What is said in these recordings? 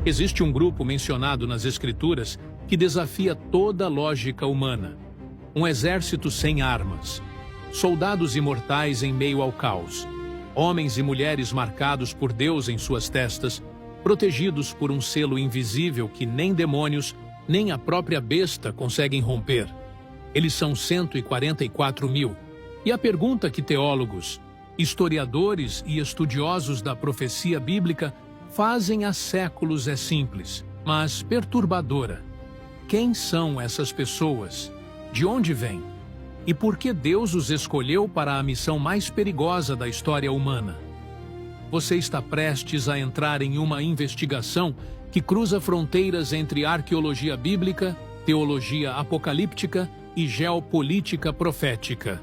Existe um grupo mencionado nas Escrituras que desafia toda a lógica humana. Um exército sem armas, soldados imortais em meio ao caos, homens e mulheres marcados por Deus em suas testas, protegidos por um selo invisível que nem demônios, nem a própria besta conseguem romper. Eles são 144 mil. E a pergunta que teólogos, historiadores e estudiosos da profecia bíblica fazem há séculos é simples, mas perturbadora. Quem são essas pessoas? De onde vêm? E por que Deus os escolheu para a missão mais perigosa da história humana? Você está prestes a entrar em uma investigação que cruza fronteiras entre arqueologia bíblica, teologia apocalíptica e geopolítica profética.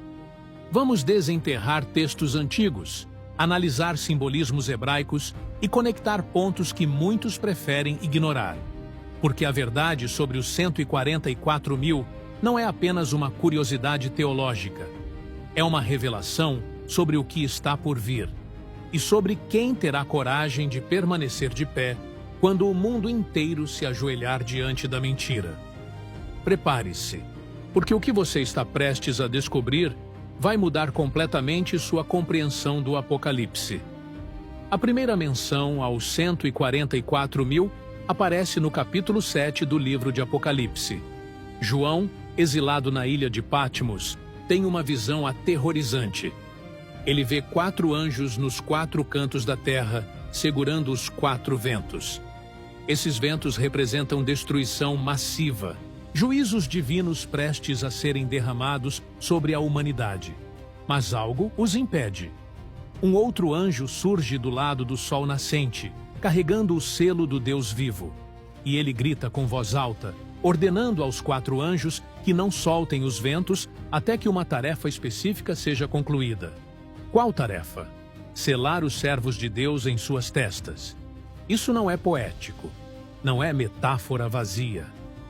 Vamos desenterrar textos antigos, analisar simbolismos hebraicos e conectar pontos que muitos preferem ignorar. Porque a verdade sobre os 144 mil não é apenas uma curiosidade teológica. É uma revelação sobre o que está por vir e sobre quem terá coragem de permanecer de pé quando o mundo inteiro se ajoelhar diante da mentira. Prepare-se, porque o que você está prestes a descobrir vai mudar completamente sua compreensão do Apocalipse. A primeira menção aos 144 mil aparece no capítulo 7 do livro de Apocalipse. João, exilado na ilha de Patmos, tem uma visão aterrorizante. Ele vê 4 anjos nos 4 cantos da terra, segurando os 4 ventos. Esses ventos representam destruição massiva, juízos divinos prestes a serem derramados sobre a humanidade. Mas algo os impede. Um outro anjo surge do lado do sol nascente, carregando o selo do Deus vivo. E ele grita com voz alta, ordenando aos 4 anjos que não soltem os ventos até que uma tarefa específica seja concluída. Qual tarefa? Selar os servos de Deus em suas testas. Isso não é poético, não é metáfora vazia.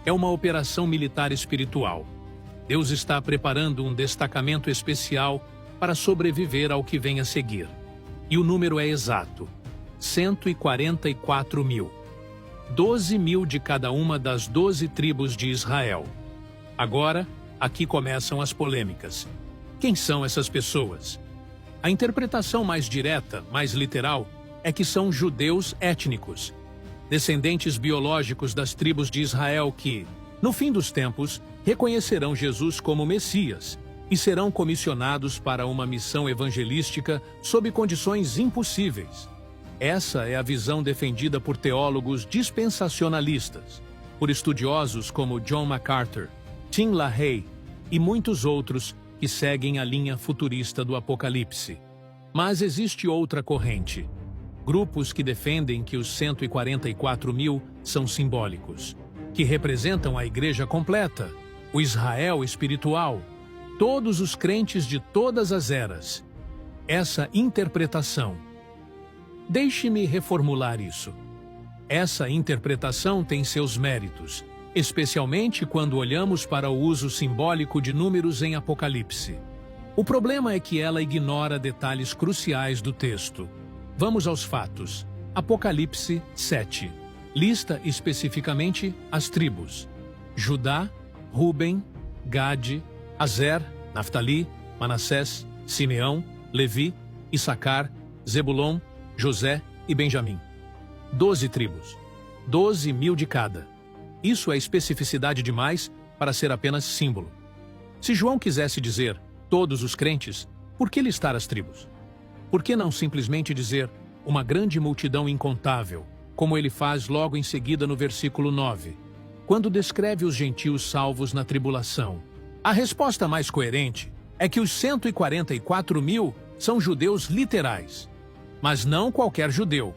É uma operação militar espiritual. Deus está preparando um destacamento especial para sobreviver ao que vem a seguir. E o número é exato: 144 mil. 12 mil de cada uma das 12 tribos de Israel. Agora, aqui começam as polêmicas. Quem são essas pessoas? A interpretação mais direta, mais literal, é que são judeus étnicos, descendentes biológicos das tribos de Israel que, no fim dos tempos, reconhecerão Jesus como Messias e serão comissionados para uma missão evangelística sob condições impossíveis. Essa é a visão defendida por teólogos dispensacionalistas, por estudiosos como John MacArthur, Tim LaHaye e muitos outros que seguem a linha futurista do Apocalipse. Mas existe outra corrente. Grupos que defendem que os 144 mil são simbólicos, que representam a igreja completa, o Israel espiritual, todos os crentes de todas as eras. Essa interpretação. Deixe-me reformular isso. Essa interpretação tem seus méritos, especialmente quando olhamos para o uso simbólico de números em Apocalipse. O problema é que ela ignora detalhes cruciais do texto. Vamos aos fatos. Apocalipse 7. Lista especificamente as tribos: Judá, Ruben, Gade, Azer, Naftali, Manassés, Simeão, Levi, Issacar, Zebulon, José e Benjamim. 12 tribos. 12 mil de cada. Isso é especificidade demais para ser apenas símbolo. Se João quisesse dizer todos os crentes, por que listar as tribos? Por que não simplesmente dizer uma grande multidão incontável, como ele faz logo em seguida no versículo 9, quando descreve os gentios salvos na tribulação? A resposta mais coerente é que os 144 mil são judeus literais, mas não qualquer judeu.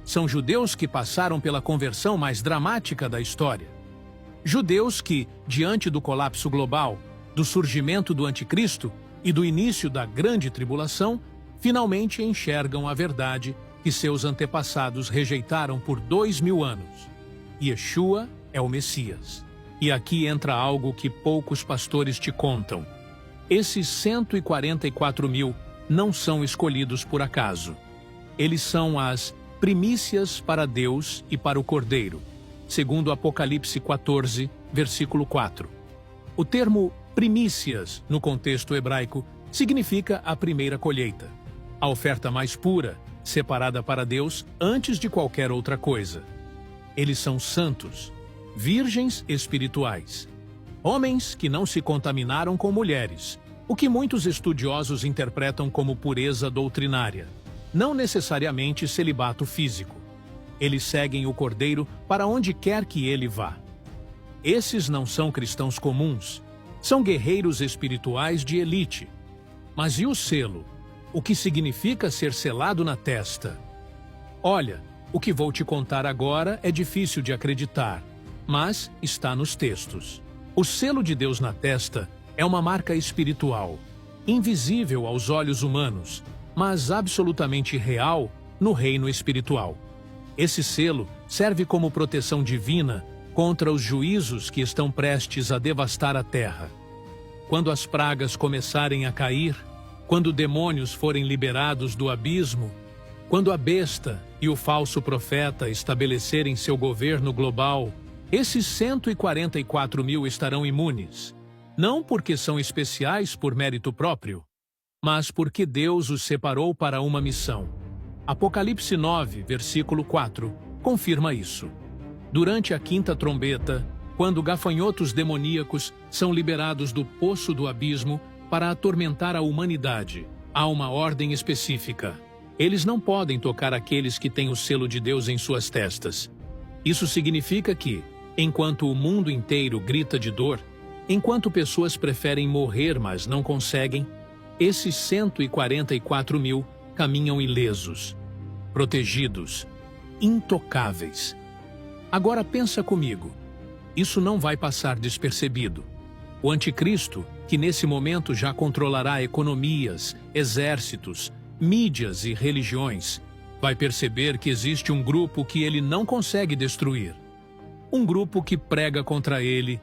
São judeus que passaram pela conversão mais dramática da história. Judeus que, diante do colapso global, do surgimento do anticristo e do início da grande tribulação, finalmente enxergam a verdade que seus antepassados rejeitaram por 2000 anos. Yeshua é o Messias. E aqui entra algo que poucos pastores te contam. Esses 144 mil não são escolhidos por acaso. Eles são as primícias para Deus e para o Cordeiro, segundo Apocalipse 14, versículo 4. O termo primícias, no contexto hebraico, significa a primeira colheita, a oferta mais pura, separada para Deus antes de qualquer outra coisa. Eles são santos, virgens espirituais, homens que não se contaminaram com mulheres, o que muitos estudiosos interpretam como pureza doutrinária, não necessariamente celibato físico. Eles seguem o Cordeiro para onde quer que ele vá. Esses não são cristãos comuns, são guerreiros espirituais de elite. Mas e o selo? O que significa ser selado na testa? Olha, o que vou te contar agora é difícil de acreditar, mas está nos textos. O selo de Deus na testa é uma marca espiritual, invisível aos olhos humanos, mas absolutamente real no reino espiritual. Esse selo serve como proteção divina contra os juízos que estão prestes a devastar a terra. Quando as pragas começarem a cair, quando demônios forem liberados do abismo, quando a besta e o falso profeta estabelecerem seu governo global, esses 144 mil estarão imunes, não porque são especiais por mérito próprio, mas porque Deus os separou para uma missão. Apocalipse 9, versículo 4, confirma isso. Durante a quinta trombeta, quando gafanhotos demoníacos são liberados do poço do abismo para atormentar a humanidade, há uma ordem específica. Eles não podem tocar aqueles que têm o selo de Deus em suas testas. Isso significa que, enquanto o mundo inteiro grita de dor, enquanto pessoas preferem morrer mas não conseguem, esses 144 mil caminham ilesos, protegidos, intocáveis. Agora pensa comigo, isso não vai passar despercebido. O anticristo, que nesse momento já controlará economias, exércitos, mídias e religiões, vai perceber que existe um grupo que ele não consegue destruir. Um grupo que prega contra ele,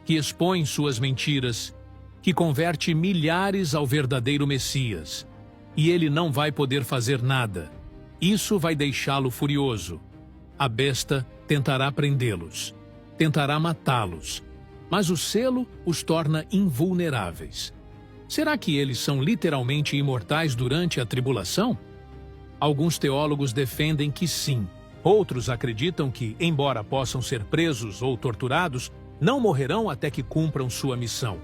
que expõe suas mentiras, que converte milhares ao verdadeiro Messias. E ele não vai poder fazer nada. Isso vai deixá-lo furioso. A besta tentará prendê-los, tentará matá-los, mas o selo os torna invulneráveis. Será que eles são literalmente imortais durante a tribulação? Alguns teólogos defendem que sim. Outros acreditam que, embora possam ser presos ou torturados, não morrerão até que cumpram sua missão.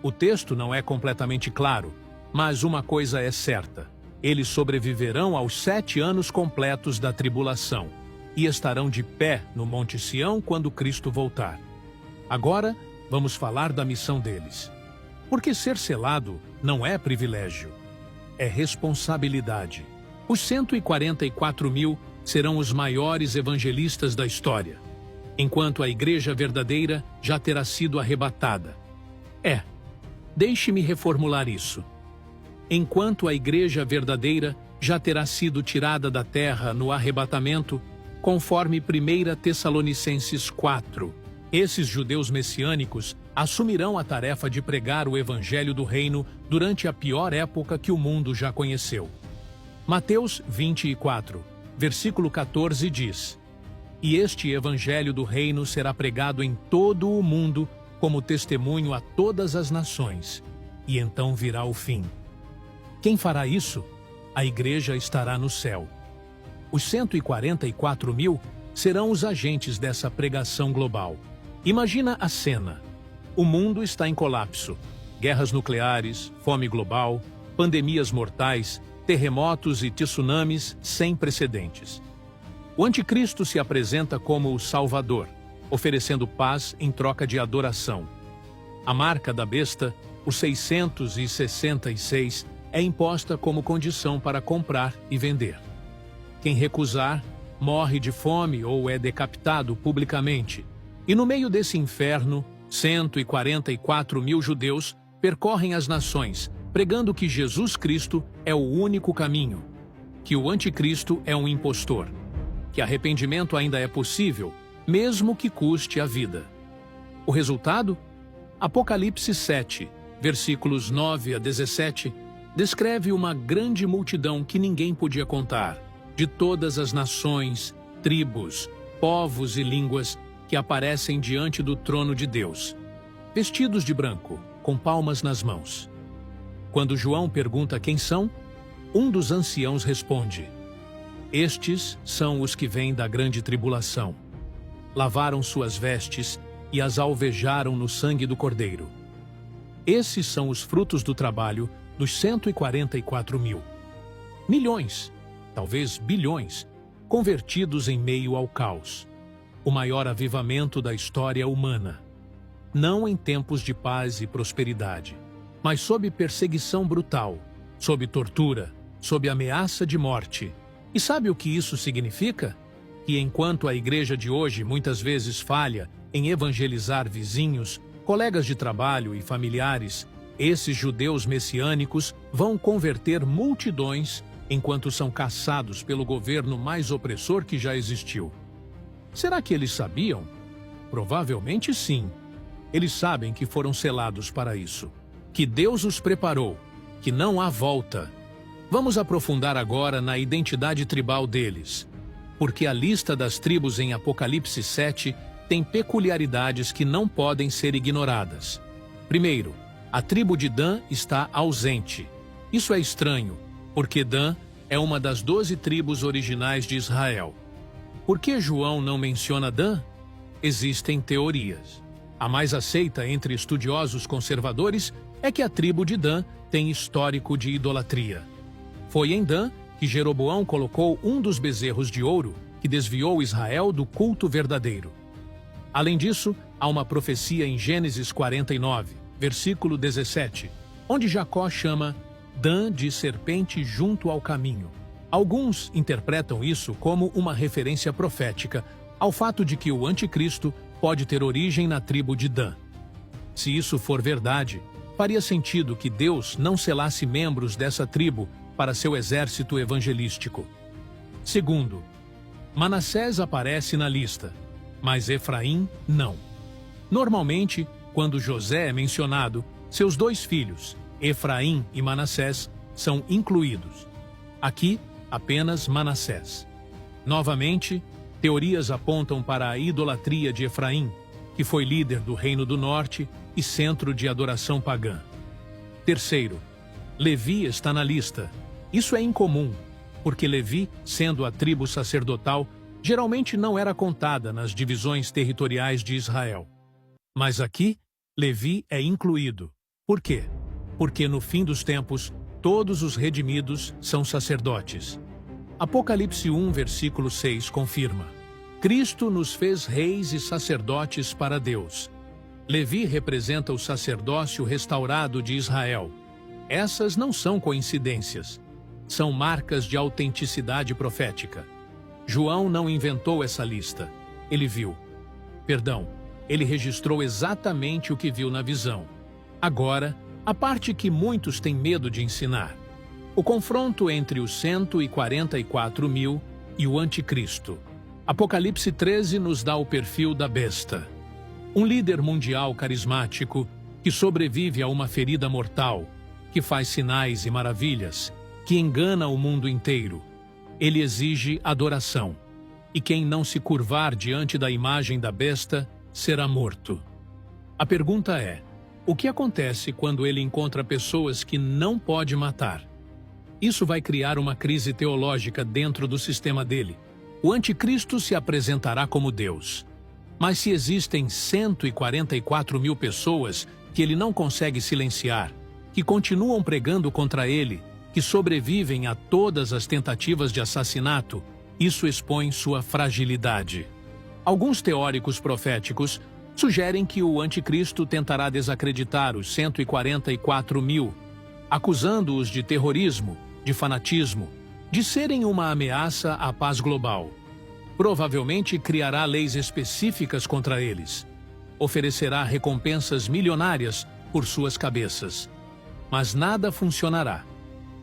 O texto não é completamente claro, mas uma coisa é certa: eles sobreviverão aos 7 anos completos da tribulação e estarão de pé no Monte Sião quando Cristo voltar. Agora, vamos falar da missão deles. Porque ser selado não é privilégio, é responsabilidade. Os 144 mil serão os maiores evangelistas da história, enquanto a igreja verdadeira já terá sido arrebatada. Deixe-me reformular isso. Enquanto a igreja verdadeira já terá sido tirada da terra no arrebatamento, conforme 1 Tessalonicenses 4, esses judeus messiânicos assumirão a tarefa de pregar o evangelho do reino durante a pior época que o mundo já conheceu. Mateus 24, versículo 14 diz: "E este evangelho do reino será pregado em todo o mundo como testemunho a todas as nações, e então virá o fim." Quem fará isso? A igreja estará no céu. Os 144 mil serão os agentes dessa pregação global. Imagina a cena. O mundo está em colapso. Guerras nucleares, fome global, pandemias mortais, terremotos e tsunamis sem precedentes. O anticristo se apresenta como o Salvador, oferecendo paz em troca de adoração. A marca da besta, o 666, é imposta como condição para comprar e vender. Quem recusar, morre de fome ou é decapitado publicamente. E no meio desse inferno, 144 mil judeus percorrem as nações, pregando que Jesus Cristo é o único caminho, que o anticristo é um impostor, que arrependimento ainda é possível, mesmo que custe a vida. O resultado? Apocalipse 7, versículos 9 a 17, descreve uma grande multidão que ninguém podia contar, de todas as nações, tribos, povos e línguas que aparecem diante do trono de Deus, vestidos de branco, com palmas nas mãos. Quando João pergunta quem são, um dos anciãos responde: estes são os que vêm da grande tribulação. Lavaram suas vestes e as alvejaram no sangue do Cordeiro. Esses são os frutos do trabalho dos 144 mil. Milhões, talvez bilhões, convertidos em meio ao caos. O maior avivamento da história humana. Não em tempos de paz e prosperidade, mas sob perseguição brutal, sob tortura, sob ameaça de morte. E sabe o que isso significa? Que enquanto a igreja de hoje muitas vezes falha em evangelizar vizinhos, colegas de trabalho e familiares, esses judeus messiânicos vão converter multidões enquanto são caçados pelo governo mais opressor que já existiu. Será que eles sabiam? Provavelmente sim. Eles sabem que foram selados para isso, que Deus os preparou, que não há volta. Vamos aprofundar agora na identidade tribal deles, porque a lista das tribos em Apocalipse 7 tem peculiaridades que não podem ser ignoradas. Primeiro, a tribo de Dan está ausente. Isso é estranho, porque Dan é uma das 12 tribos originais de Israel. Por que João não menciona Dan? Existem teorias. A mais aceita entre estudiosos conservadores é que a tribo de Dan tem histórico de idolatria. Foi em Dan que Jeroboão colocou um dos bezerros de ouro que desviou Israel do culto verdadeiro. Além disso, há uma profecia em Gênesis 49, versículo 17, onde Jacó chama Dan de serpente junto ao caminho. Alguns interpretam isso como uma referência profética ao fato de que o anticristo pode ter origem na tribo de Dan. Se isso for verdade, faria sentido que Deus não selasse membros dessa tribo para seu exército evangelístico. Segundo, Manassés aparece na lista, mas Efraim não. Normalmente, quando José é mencionado, seus 2 filhos, Efraim e Manassés, são incluídos. Aqui, apenas Manassés. Novamente, teorias apontam para a idolatria de Efraim, que foi líder do Reino do Norte e centro de adoração pagã. Terceiro, Levi está na lista. Isso é incomum, porque Levi, sendo a tribo sacerdotal, geralmente não era contada nas divisões territoriais de Israel. Mas aqui, Levi é incluído. Por quê? Porque no fim dos tempos, todos os redimidos são sacerdotes. Apocalipse 1, versículo 6 confirma: Cristo nos fez reis e sacerdotes para Deus. Levi representa o sacerdócio restaurado de Israel. Essas não são coincidências. São marcas de autenticidade profética. João não inventou essa lista. Ele registrou exatamente o que viu na visão. Agora, a parte que muitos têm medo de ensinar. O confronto entre os 144 mil e o anticristo. Apocalipse 13 nos dá o perfil da besta. Um líder mundial carismático que sobrevive a uma ferida mortal, que faz sinais e maravilhas, que engana o mundo inteiro. Ele exige adoração, e quem não se curvar diante da imagem da besta será morto. A pergunta é: o que acontece quando ele encontra pessoas que não pode matar? Isso vai criar uma crise teológica dentro do sistema dele. O anticristo se apresentará como Deus. Mas se existem 144 mil pessoas que ele não consegue silenciar, que continuam pregando contra ele, que sobrevivem a todas as tentativas de assassinato, isso expõe sua fragilidade. Alguns teóricos proféticos sugerem que o anticristo tentará desacreditar os 144 mil, acusando-os de terrorismo, de fanatismo, de serem uma ameaça à paz global. Provavelmente criará leis específicas contra eles. Oferecerá recompensas milionárias por suas cabeças. Mas nada funcionará,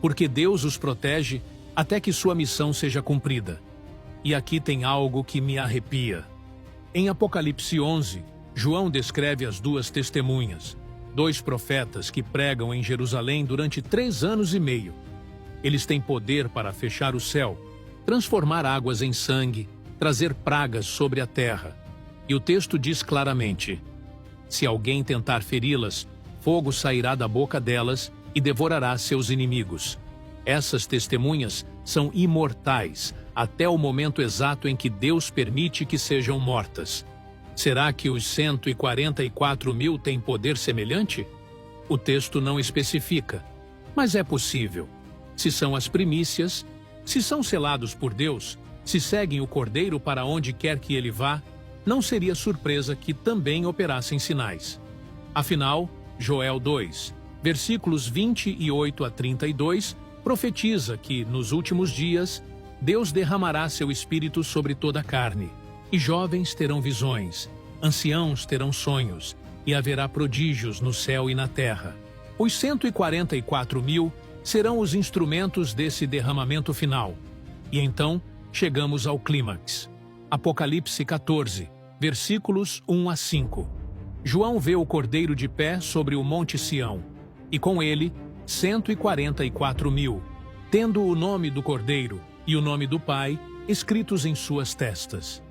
porque Deus os protege até que sua missão seja cumprida. E aqui tem algo que me arrepia. Em Apocalipse 11, João descreve as 2 testemunhas, 2 profetas que pregam em Jerusalém durante 3 anos e meio. Eles têm poder para fechar o céu, transformar águas em sangue, trazer pragas sobre a terra. E o texto diz claramente: se alguém tentar feri-las, fogo sairá da boca delas e devorará seus inimigos. Essas testemunhas são imortais até o momento exato em que Deus permite que sejam mortas. Será que os 144.000 têm poder semelhante? O texto não especifica, mas é possível. Se são as primícias, se são selados por Deus, se seguem o Cordeiro para onde quer que ele vá, não seria surpresa que também operassem sinais. Afinal, Joel 2, versículos 28 a 32, profetiza que, nos últimos dias, Deus derramará seu Espírito sobre toda a carne, e jovens terão visões, anciãos terão sonhos, e haverá prodígios no céu e na terra. Os 144.000 serão os instrumentos desse derramamento final. E então, chegamos ao clímax. Apocalipse 14, versículos 1 a 5. João vê o Cordeiro de pé sobre o Monte Sião, e com ele 144.000, tendo o nome do Cordeiro e o nome do Pai escritos em suas testas.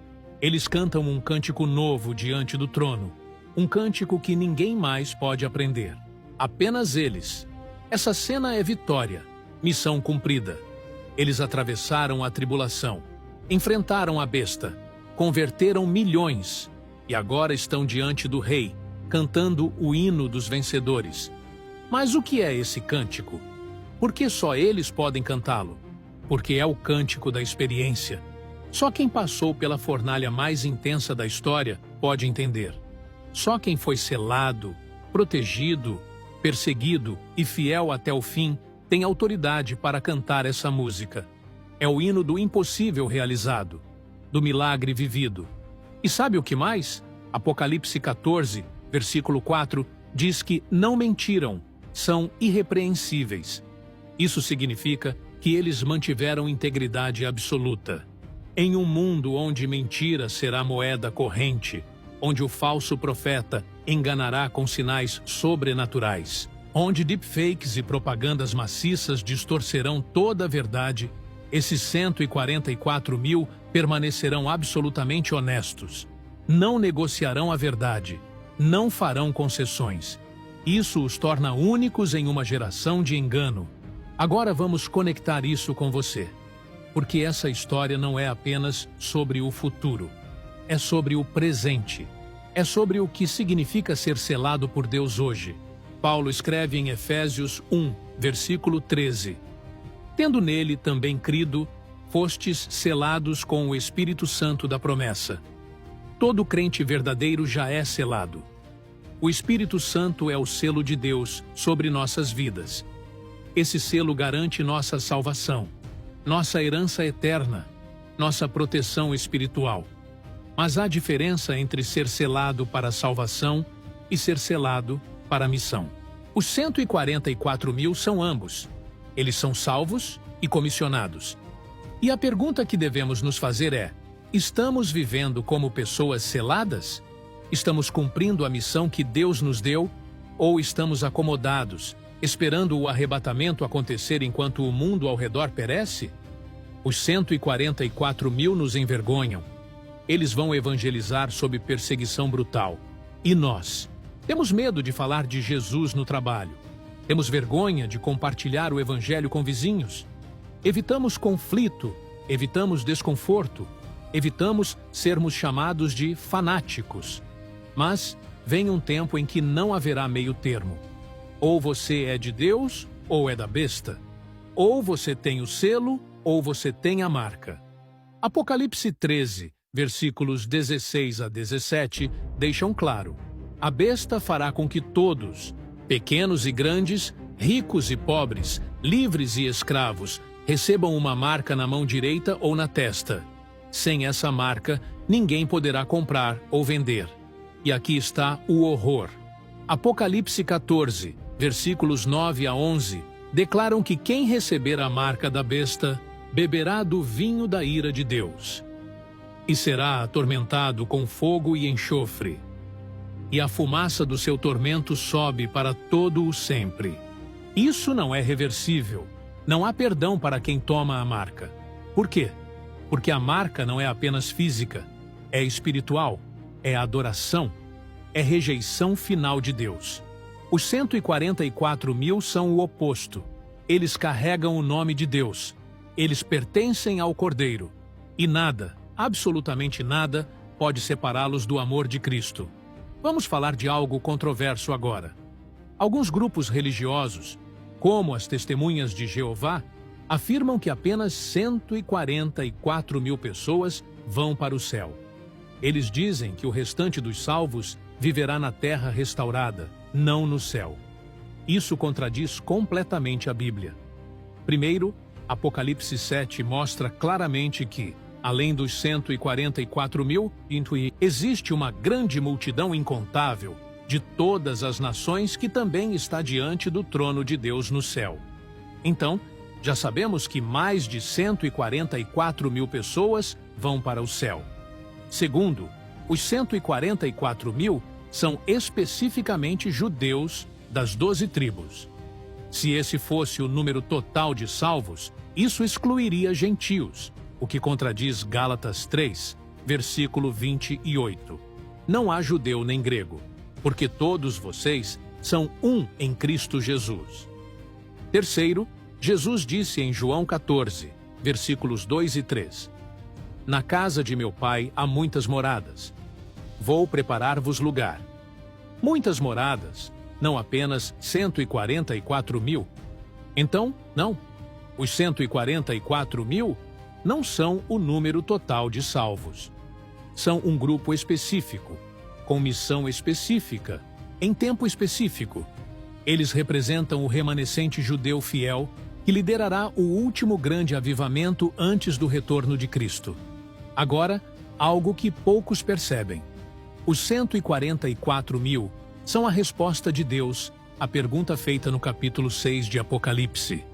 Eles cantam um cântico novo diante do trono, um cântico que ninguém mais pode aprender. Apenas eles. Essa cena é vitória, missão cumprida. Eles atravessaram a tribulação, enfrentaram a besta, converteram milhões e agora estão diante do Rei, cantando o hino dos vencedores. Mas o que é esse cântico? Por que só eles podem cantá-lo? Porque é o cântico da experiência. Só quem passou pela fornalha mais intensa da história pode entender. Só quem foi selado, protegido, perseguido e fiel até o fim tem autoridade para cantar essa música. É o hino do impossível realizado, do milagre vivido. E sabe o que mais? Apocalipse 14, versículo 4, diz que não mentiram, são irrepreensíveis. Isso significa que eles mantiveram integridade absoluta. Em um mundo onde mentira será moeda corrente, onde o falso profeta enganará com sinais sobrenaturais, onde deepfakes e propagandas maciças distorcerão toda a verdade, esses 144.000 permanecerão absolutamente honestos. Não negociarão a verdade, não farão concessões. Isso os torna únicos em uma geração de engano. Agora vamos conectar isso com você, porque essa história não é apenas sobre o futuro, é sobre o presente, é sobre o que significa ser selado por Deus hoje. Paulo escreve em Efésios 1, versículo 13: tendo nele também crido, fostes selados com o Espírito Santo da promessa. Todo crente verdadeiro já é selado. O Espírito Santo é o selo de Deus sobre nossas vidas. Esse selo garante nossa salvação, nossa herança eterna, nossa proteção espiritual. Mas há diferença entre ser selado para a salvação e ser selado para a missão. Os 144.000 são ambos. Eles são salvos e comissionados. E a pergunta que devemos nos fazer é: estamos vivendo como pessoas seladas? Estamos cumprindo a missão que Deus nos deu? Ou estamos acomodados, esperando o arrebatamento acontecer enquanto o mundo ao redor perece? Os 144.000 nos envergonham. Eles vão evangelizar sob perseguição brutal. E nós? Temos medo de falar de Jesus no trabalho. Temos vergonha de compartilhar o evangelho com vizinhos. Evitamos conflito, evitamos desconforto, evitamos sermos chamados de fanáticos. Mas vem um tempo em que não haverá meio termo. Ou você é de Deus, ou é da besta. Ou você tem o selo, ou você tem a marca. Apocalipse 13, versículos 16 a 17, deixam claro: a besta fará com que todos, pequenos e grandes, ricos e pobres, livres e escravos, recebam uma marca na mão direita ou na testa. Sem essa marca, ninguém poderá comprar ou vender. E aqui está o horror. Apocalipse 14, versículos 9 a 11, declaram que quem receber a marca da besta beberá do vinho da ira de Deus e será atormentado com fogo e enxofre. E a fumaça do seu tormento sobe para todo o sempre. Isso não é reversível. Não há perdão para quem toma a marca. Por quê? Porque a marca não é apenas física, é espiritual, é adoração, é rejeição final de Deus. Os 144.000 são o oposto. Eles carregam o nome de Deus. Eles pertencem ao Cordeiro. E nada, absolutamente nada, pode separá-los do amor de Cristo. Vamos falar de algo controverso agora. Alguns grupos religiosos, como as Testemunhas de Jeová, afirmam que apenas 144.000 pessoas vão para o céu. Eles dizem que o restante dos salvos viverá na terra restaurada, não no céu. Isso contradiz completamente a Bíblia. Primeiro, Apocalipse 7 mostra claramente que, além dos 144.000, existe uma grande multidão incontável de todas as nações que também está diante do trono de Deus no céu. Então, já sabemos que mais de 144.000 pessoas vão para o céu. Segundo, os 144.000 são especificamente judeus das 12 tribos. Se esse fosse o número total de salvos, isso excluiria gentios, o que contradiz Gálatas 3, versículo 28. Não há judeu nem grego, porque todos vocês são um em Cristo Jesus. Terceiro, Jesus disse em João 14, versículos 2 e 3, Na casa de meu Pai há muitas moradas. Vou preparar-vos lugar. Muitas moradas, não apenas 144.000. Então, não. Os 144.000 não são o número total de salvos. São um grupo específico, com missão específica, em tempo específico. Eles representam o remanescente judeu fiel que liderará o último grande avivamento antes do retorno de Cristo. Agora, algo que poucos percebem. Os 144.000 são a resposta de Deus à pergunta feita no capítulo 6 de Apocalipse.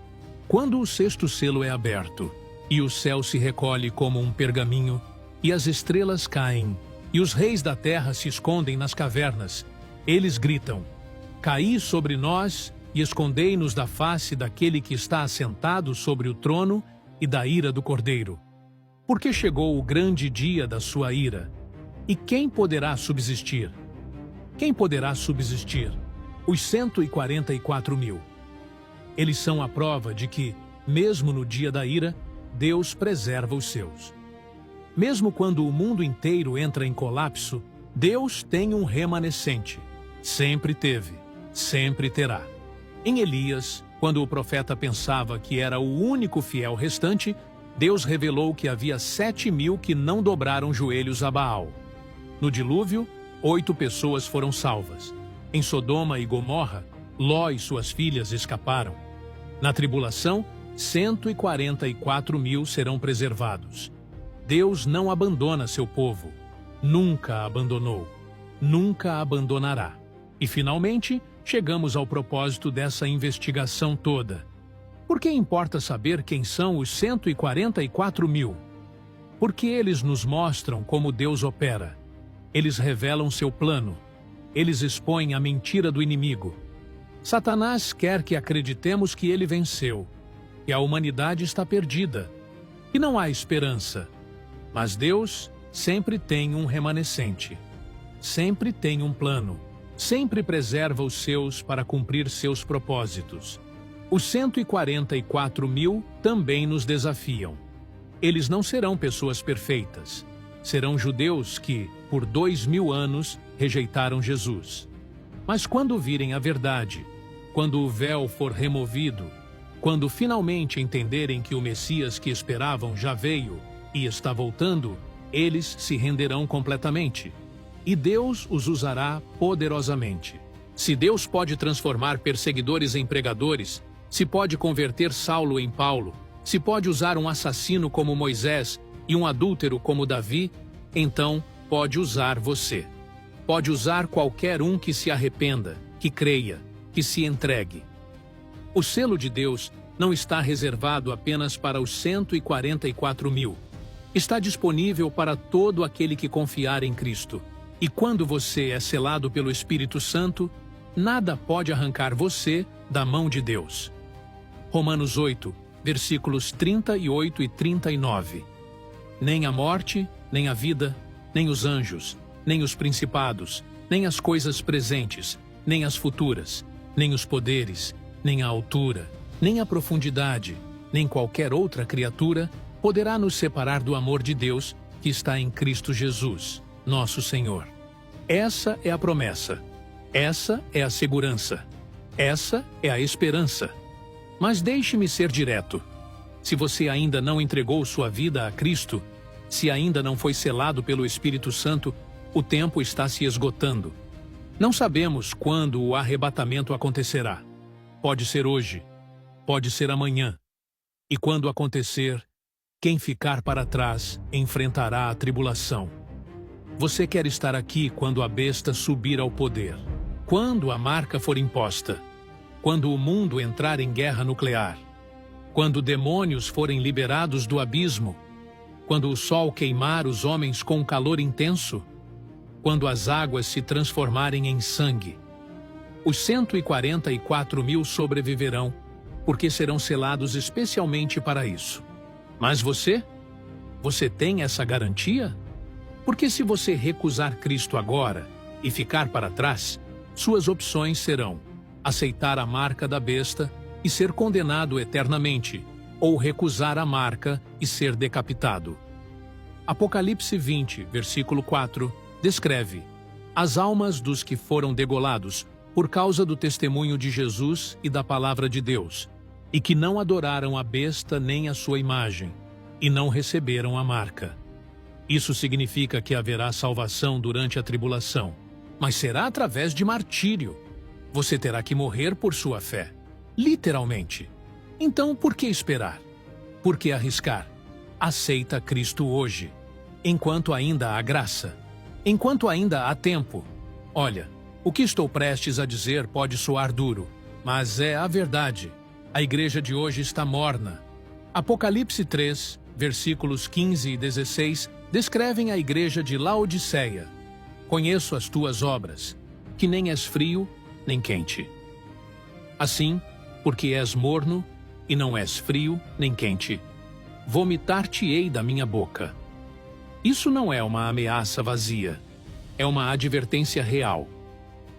Quando o sexto selo é aberto, e o céu se recolhe como um pergaminho, e as estrelas caem, e os reis da terra se escondem nas cavernas, eles gritam: Caí sobre nós e escondei-nos da face daquele que está assentado sobre o trono e da ira do Cordeiro. Porque chegou o grande dia da sua ira. E quem poderá subsistir? Quem poderá subsistir? Os 144.000. Eles são a prova de que, mesmo no dia da ira, Deus preserva os seus. Mesmo quando o mundo inteiro entra em colapso, Deus tem um remanescente. Sempre teve, sempre terá. Em Elias, quando o profeta pensava que era o único fiel restante, Deus revelou que havia 7.000 que não dobraram joelhos a Baal. No dilúvio, 8 pessoas foram salvas. Em Sodoma e Gomorra, Ló e suas filhas escaparam. Na tribulação, 144.000 serão preservados. Deus não abandona seu povo. Nunca abandonou. Nunca abandonará. E, finalmente, chegamos ao propósito dessa investigação toda. Por que importa saber quem são os 144.000? Porque eles nos mostram como Deus opera. Eles revelam seu plano. Eles expõem a mentira do inimigo. Satanás quer que acreditemos que ele venceu, que a humanidade está perdida, que não há esperança. Mas Deus sempre tem um remanescente. Sempre tem um plano. Sempre preserva os seus para cumprir seus propósitos. Os 144.000 também nos desafiam. Eles não serão pessoas perfeitas. Serão judeus que, por 2.000 anos, rejeitaram Jesus. Mas quando virem a verdade, quando o véu for removido, quando finalmente entenderem que o Messias que esperavam já veio e está voltando, eles se renderão completamente. E Deus os usará poderosamente. Se Deus pode transformar perseguidores em pregadores, se pode converter Saulo em Paulo, se pode usar um assassino como Moisés e um adúltero como Davi, então pode usar você. Pode usar qualquer um que se arrependa, que creia, que se entregue. O selo de Deus não está reservado apenas para os 144.000. Está disponível para todo aquele que confiar em Cristo. E quando você é selado pelo Espírito Santo, nada pode arrancar você da mão de Deus. Romanos 8, versículos 38 e 39. Nem a morte, nem a vida, nem os anjos, nem os principados, nem as coisas presentes, nem as futuras, nem os poderes, nem a altura, nem a profundidade, nem qualquer outra criatura poderá nos separar do amor de Deus que está em Cristo Jesus, nosso Senhor. Essa é a promessa. Essa é a segurança. Essa é a esperança. Mas deixe-me ser direto. Se você ainda não entregou sua vida a Cristo, se ainda não foi selado pelo Espírito Santo, o tempo está se esgotando. Não sabemos quando o arrebatamento acontecerá. Pode ser hoje, pode ser amanhã. E quando acontecer, quem ficar para trás enfrentará a tribulação. Você quer estar aqui quando a besta subir ao poder, quando a marca for imposta, quando o mundo entrar em guerra nuclear, quando demônios forem liberados do abismo, quando o sol queimar os homens com calor intenso, quando as águas se transformarem em sangue. Os 144.000 sobreviverão, porque serão selados especialmente para isso. Mas você? Você tem essa garantia? Porque se você recusar Cristo agora e ficar para trás, suas opções serão aceitar a marca da besta e ser condenado eternamente, ou recusar a marca e ser decapitado. Apocalipse 20, versículo 4, descreve as almas dos que foram degolados por causa do testemunho de Jesus e da palavra de Deus, e que não adoraram a besta nem a sua imagem, e não receberam a marca. Isso significa que haverá salvação durante a tribulação, mas será através de martírio. Você terá que morrer por sua fé, literalmente. Então, por que esperar? Por que arriscar? Aceita Cristo hoje, enquanto ainda há graça, enquanto ainda há tempo. Olha, o que estou prestes a dizer pode soar duro, mas é a verdade. A igreja de hoje está morna. Apocalipse 3, versículos 15 e 16, descrevem a igreja de Laodiceia. Conheço as tuas obras, que nem és frio, nem quente. Assim, porque és morno, e não és frio, nem quente, vomitar-te-ei da minha boca. Isso não é uma ameaça vazia, é uma advertência real.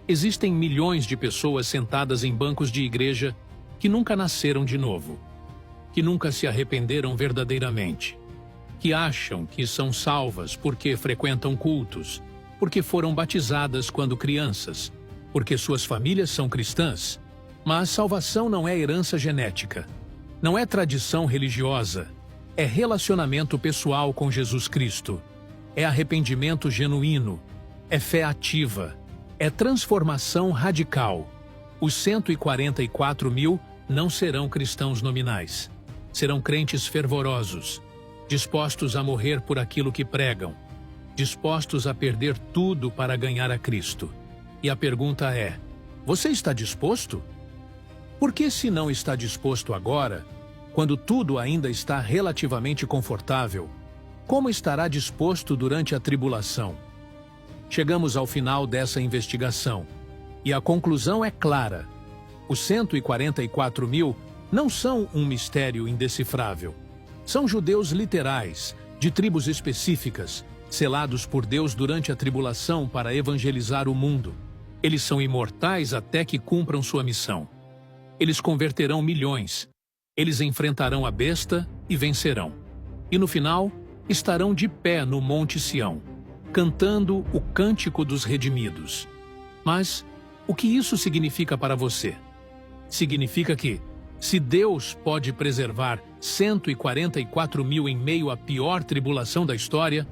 Existem milhões de pessoas sentadas em bancos de igreja que nunca nasceram de novo, que nunca se arrependeram verdadeiramente, que acham que são salvas porque frequentam cultos, porque foram batizadas quando crianças, porque suas famílias são cristãs. Mas salvação não é herança genética, não é tradição religiosa, é relacionamento pessoal com Jesus Cristo, é arrependimento genuíno, é fé ativa, é transformação radical. Os 144.000 não serão cristãos nominais. Serão crentes fervorosos, dispostos a morrer por aquilo que pregam, dispostos a perder tudo para ganhar a Cristo. E a pergunta é: você está disposto? Por que, se não está disposto agora, quando tudo ainda está relativamente confortável, como estará disposto durante a tribulação? Chegamos ao final dessa investigação, e a conclusão é clara. Os 144.000 não são um mistério indecifrável. São judeus literais, de tribos específicas, selados por Deus durante a tribulação para evangelizar o mundo. Eles são imortais até que cumpram sua missão. Eles converterão milhões. Eles enfrentarão a besta e vencerão. E no final, estarão de pé no Monte Sião, cantando o Cântico dos Redimidos. Mas o que isso significa para você? Significa que, se Deus pode preservar 144.000 em meio à pior tribulação da história,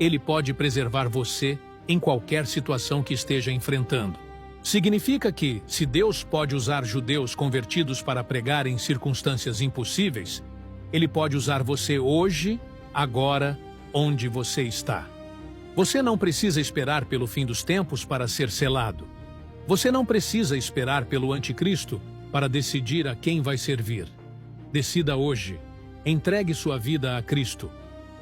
Ele pode preservar você em qualquer situação que esteja enfrentando. Significa que, se Deus pode usar judeus convertidos para pregar em circunstâncias impossíveis, Ele pode usar você hoje, agora, onde você está. Você não precisa esperar pelo fim dos tempos para ser selado. Você não precisa esperar pelo anticristo para decidir a quem vai servir. Decida hoje. Entregue sua vida a Cristo.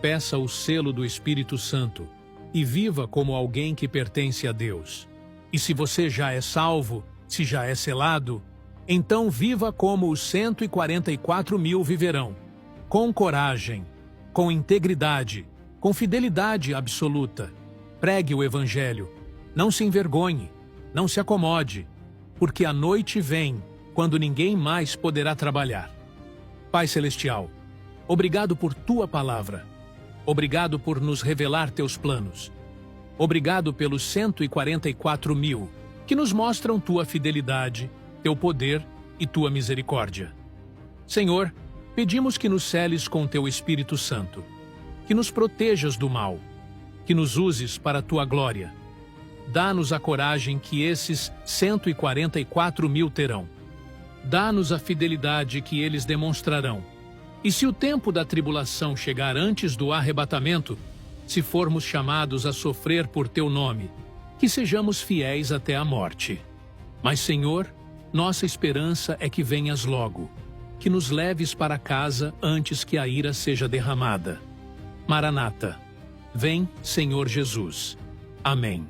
Peça o selo do Espírito Santo e viva como alguém que pertence a Deus. E se você já é salvo, se já é selado, então viva como os 144.000 viverão, com coragem, com integridade, com fidelidade absoluta. Pregue o Evangelho. Não se envergonhe, não se acomode, porque a noite vem quando ninguém mais poderá trabalhar. Pai Celestial, obrigado por Tua palavra. Obrigado por nos revelar Teus planos. Obrigado pelos 144 mil que nos mostram Tua fidelidade, Teu poder e Tua misericórdia. Senhor, pedimos que nos seles com Teu Espírito Santo, que nos protejas do mal, que nos uses para a Tua glória. Dá-nos a coragem que esses 144 mil terão. Dá-nos a fidelidade que eles demonstrarão. E se o tempo da tribulação chegar antes do arrebatamento, se formos chamados a sofrer por Teu nome, que sejamos fiéis até a morte. Mas, Senhor, nossa esperança é que venhas logo, que nos leves para casa antes que a ira seja derramada. Maranata, vem, Senhor Jesus. Amém.